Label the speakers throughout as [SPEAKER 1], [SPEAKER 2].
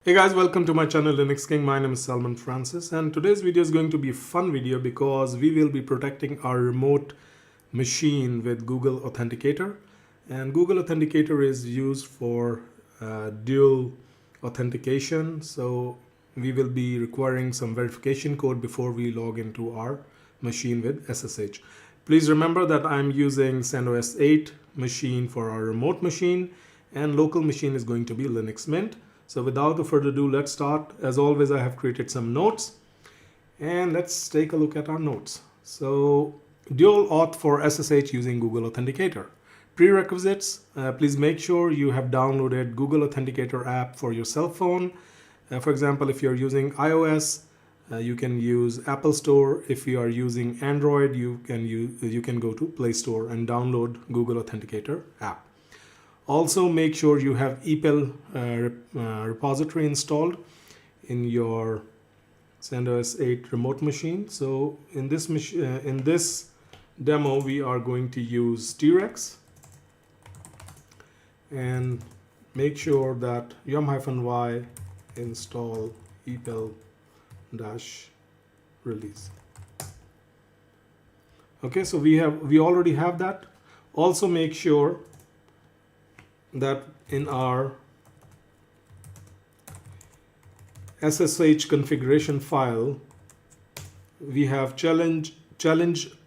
[SPEAKER 1] Hey guys, welcome to my channel Linux King. My name is Salman Francis, and today's video is going to be a fun video because we will be protecting our remote machine with Google Authenticator. And Google Authenticator is used for dual authentication, so we will be requiring some verification code before we log into our machine with SSH. Please remember that I'm using CentOS 8 machine for our remote machine, and local machine is going to be Linux Mint. So without further ado, let's start. As always, I have created some notes, and let's take a look at our notes. So dual auth for SSH using Google Authenticator. Prerequisites, please make sure you have downloaded Google Authenticator app for your cell phone. For example, if you're using iOS, you can use Apple Store. If you are using Android, you can go to Play Store and download Google Authenticator app. Also, make sure you have EPEL repository installed in your CentOS 8 remote machine. So in this demo, we are going to use T-Rex, and make sure that yum-y install EPEL-release. Okay, so we already have that. Also, make sure that in our SSH configuration file, we have challenge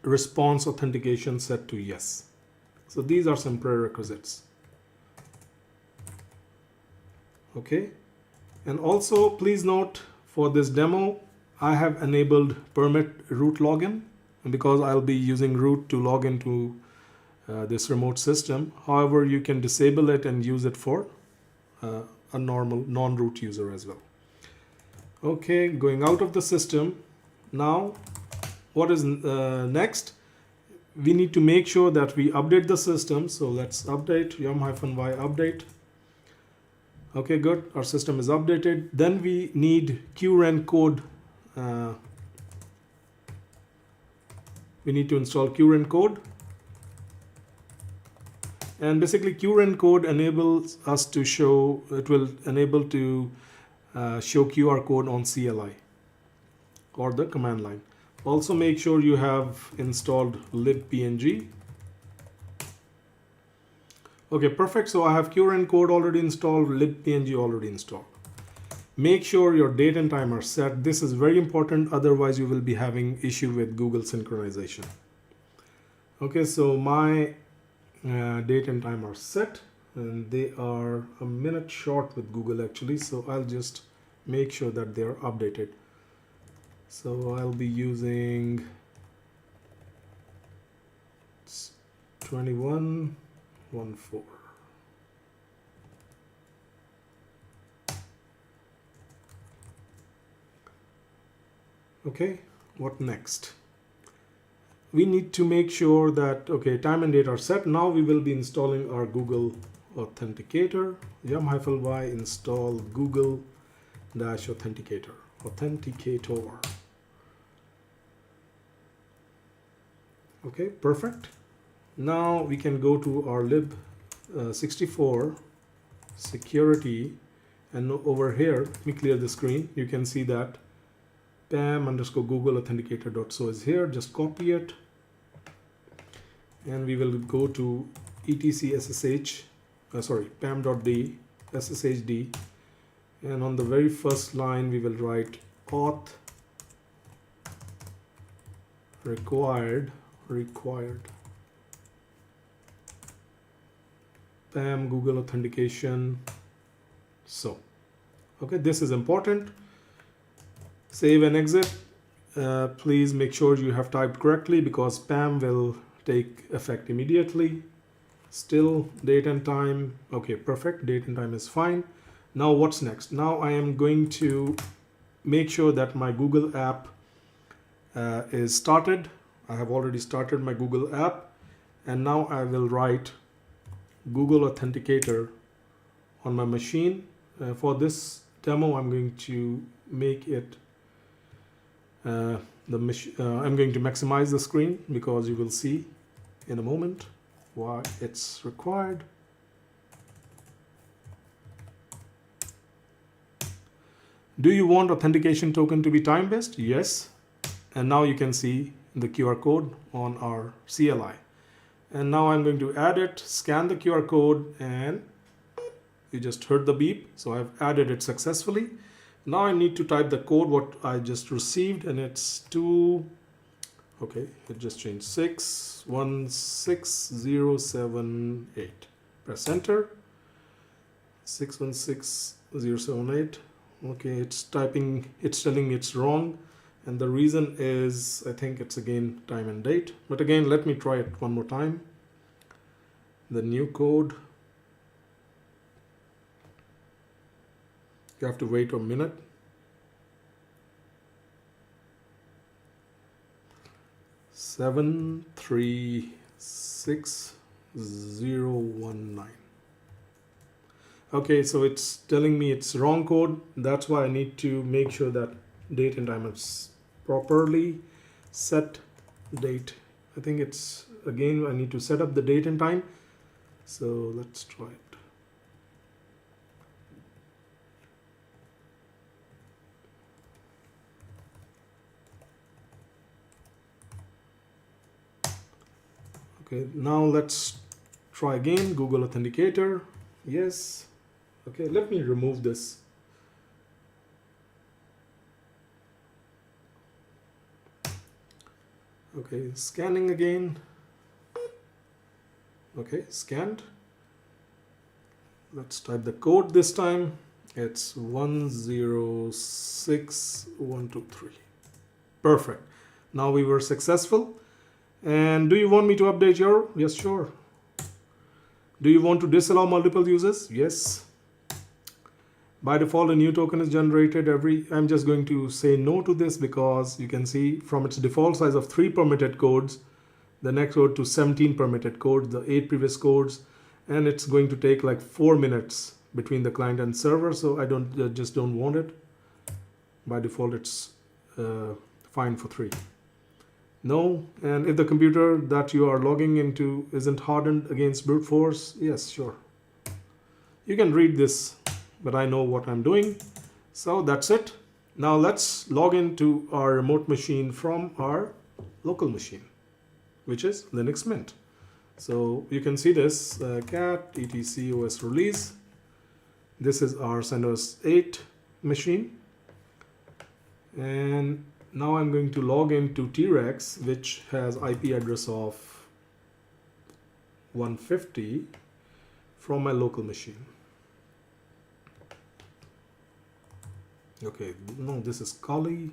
[SPEAKER 1] response authentication set to yes. So these are some prerequisites. Okay, and also please note, for this demo, I have enabled permit root login because I'll be using root to log into this remote system. However, you can disable it and use it for a normal non-root user as well. Okay, going out of the system. Now, what is next? We need to make sure that we update the system. So let's update yum-y update. Okay, good. Our system is updated. Then we need QREN code. We need to install QREN code. And basically QREN code enables us to show, it will enable to show QR code on CLI or the command line. Also make sure you have installed libpng. Okay, perfect. So I have QREN code already installed, libpng already installed. Make sure your date and time are set. This is very important, otherwise you will be having issue with Google synchronization. Okay, so my date and time are set, and they are a minute short with Google actually, so I'll just make sure that they are updated. So I'll be using 2114. Okay, what next? We need to make sure that, okay, time and date are set. Now we will be installing our Google Authenticator. Yum-y install Google-Authenticator. Okay, perfect. Now we can go to our lib64 security, and over here, let me clear the screen. You can see that pam_google-authenticator.so is here. Just copy it, and we will go to etc ssh, pam.d sshd, and on the very first line we will write auth required pam Google authentication. So okay, this is important. Save and exit. Please make sure you have typed correctly because PAM will take effect immediately. Still date and time. Okay, perfect. Date and time is fine. Now what's next? Now I am going to make sure that my Google app is started. I have already started my Google app, and now I will write Google Authenticator on my machine. For this demo, I'm going to make it I'm going to maximize the screen because you will see in a moment why it's required. Do you want authentication token to be time-based? Yes. And now you can see the QR code on our CLI. And now I'm going to add it, scan the QR code, and you just heard the beep. So I've added it successfully. Now I need to type the code what I just received, and it's okay, it just changed 616078. Press enter. 616078. Okay, it's typing, it's telling me it's wrong, and the reason is I think it's again time and date. But again, let me try it one more time. The new code, you have to wait a minute. Seven 36019. Okay, so it's telling me it's wrong code. That's why I need to make sure that date and time is properly set. Date, I think it's, again, I need to set up the date and time. So let's try it. Okay, now let's try again. Google Authenticator. Yes. Okay, let me remove this. Okay, scanning again. Okay, scanned. Let's type the code this time. It's 106123. Perfect. Now we were successful. And do you want me to update your? Yes, sure. Do you want to disallow multiple users? Yes. By default, a new token is generated I'm just going to say no to this, because you can see from its default size of 3 permitted codes, the next code to 17 permitted codes, the 8 previous codes, and it's going to take like 4 minutes between the client and server. So I just don't want it. By default, it's fine for 3. No. And if the computer that you are logging into isn't hardened against brute force, yes, sure. You can read this, but I know what I'm doing. So that's it. Now let's log into our remote machine from our local machine, which is Linux Mint. So you can see this cat etc os release. This is our CentOS 8 machine. And now I'm going to log into T-Rex, which has IP address of 150 from my local machine. Okay, no, this is Kali.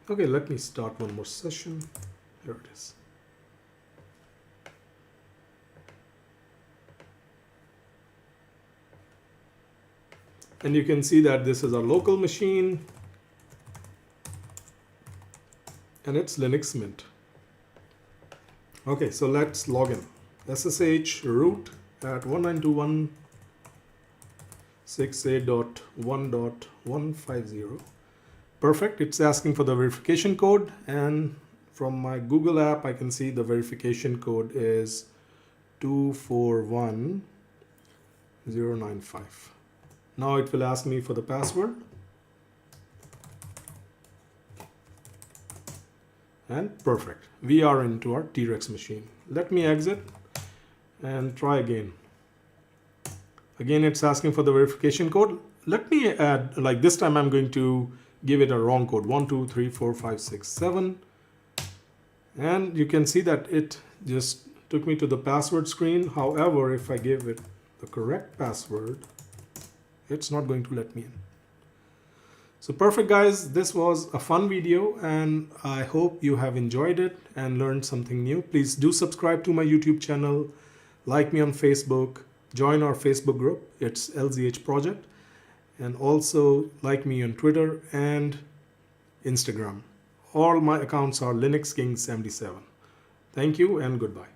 [SPEAKER 1] Okay, let me start one more session. Here it is. And you can see that this is our local machine, and it's Linux Mint. Okay, so let's log in. SSH root at 192.168.1.150. Perfect. It's asking for the verification code, and from my Google app I can see the verification code is 241095. Now it will ask me for the password, and perfect. We are into our T-Rex machine. Let me exit and try again. Again, it's asking for the verification code. Let me add, like this time I'm going to give it a wrong code, 1 2 3 4 5 6 7, and you can see that it just took me to the password screen. However, if I give it the correct password, it's not going to let me in. So perfect, guys. This was a fun video, and I hope you have enjoyed it and learned something new. Please do subscribe to my YouTube channel, like me on Facebook, join our Facebook group, it's LZH Project, and also like me on Twitter and Instagram. All my accounts are Linux King 77. Thank you and goodbye.